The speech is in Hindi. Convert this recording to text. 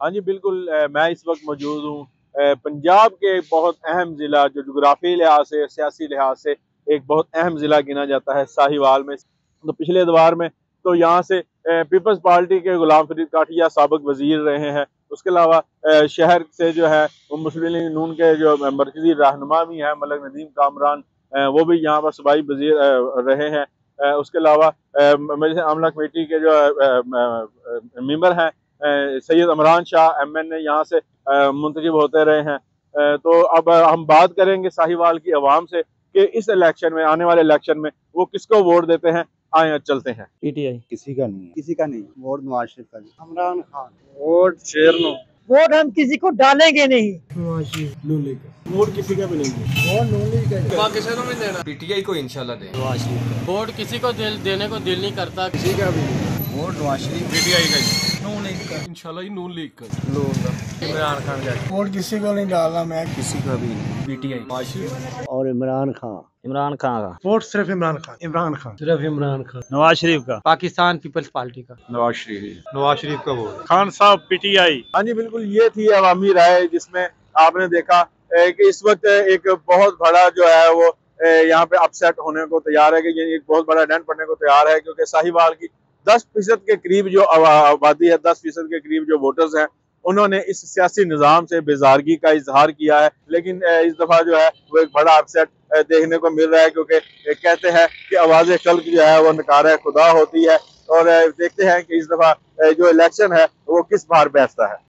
हाँ जी, बिल्कुल। मैं इस वक्त मौजूद हूँ पंजाब के एक बहुत अहम ज़िला, जो जुग्राफी लिहाज से, सियासी लिहाज से एक बहुत अहम ज़िला गिना जाता है, साहिवाल में। तो पिछले एतवार में तो यहाँ से पीपल्स पार्टी के गुलाम फरीद काठिया साबिक वज़ीर रहे हैं। उसके अलावा शहर से जो है वो मुस्लिम लीग नून के जो मरकज़ी रहनुमा भी हैं, मलक नदीम कामरान, वो भी यहाँ पर सूबाई वज़ीर रहे हैं। उसके अलावा मजलिस आमला कमेटी के जो मेंबर हैं सैयद इमरान शाह MNA यहाँ से मुंतखब होते रहे हैं। तो अब हम बात करेंगे साहिवाल की आवाम से कि इस इलेक्शन में, आने वाले इलेक्शन में वो किसको वोट देते हैं। आए चलते हैं। PTI किसी का नहीं है, किसी का नहीं। वोट नवाज शरीफ का नहीं। इमरान खान। वोट शेरनो। वोट हम किसी को डालेंगे नहीं। वोट किसी का भी नहीं है। वोट नून लीग का। पाकिस्तान में देना PTI को इंशाल्लाह दे। वोट किसी को देने को दिल नहीं करता। किसी का भी नहीं। वोट नवाज शरीफ। PTI का नून लीग का। इंशाल्लाह नून लीग का। इमरान खान का। वोट किसी को नहीं डालना मैं। किसी का भी नहीं। PTI और इमरान खान। इमरान खान का। वोट सिर्फ इमरान खान। इमरान खान। सिर्फ इमरान खान। नवाज शरीफ का। पाकिस्तान पीपल्स पार्टी का। नवाज शरीफ। नवाज शरीफ का वोट। खान साहब PTI। हाँ जी, बिल्कुल। ये थी अवामी राय, जिसमें आपने देखा कि इस वक्त एक बहुत बड़ा जो है वो यहाँ पे अपसेट होने को तैयार है, कि ये एक बहुत बड़ा डेंट पड़ने को तैयार है, क्योंकि साहिवाल की 10% के करीब जो आबादी है, 10% के करीब जो वोटर्स हैं, उन्होंने इस सियासी निज़ाम से बेजारगी का इजहार किया है। लेकिन इस दफ़ा जो है वो एक बड़ा अपसेट देखने को मिल रहा है, क्योंकि कहते हैं कि आवाज़ खल्क जो है वो नकारा खुदा होती है। और देखते हैं कि इस दफ़ा जो इलेक्शन है वो किस बार बैठता है।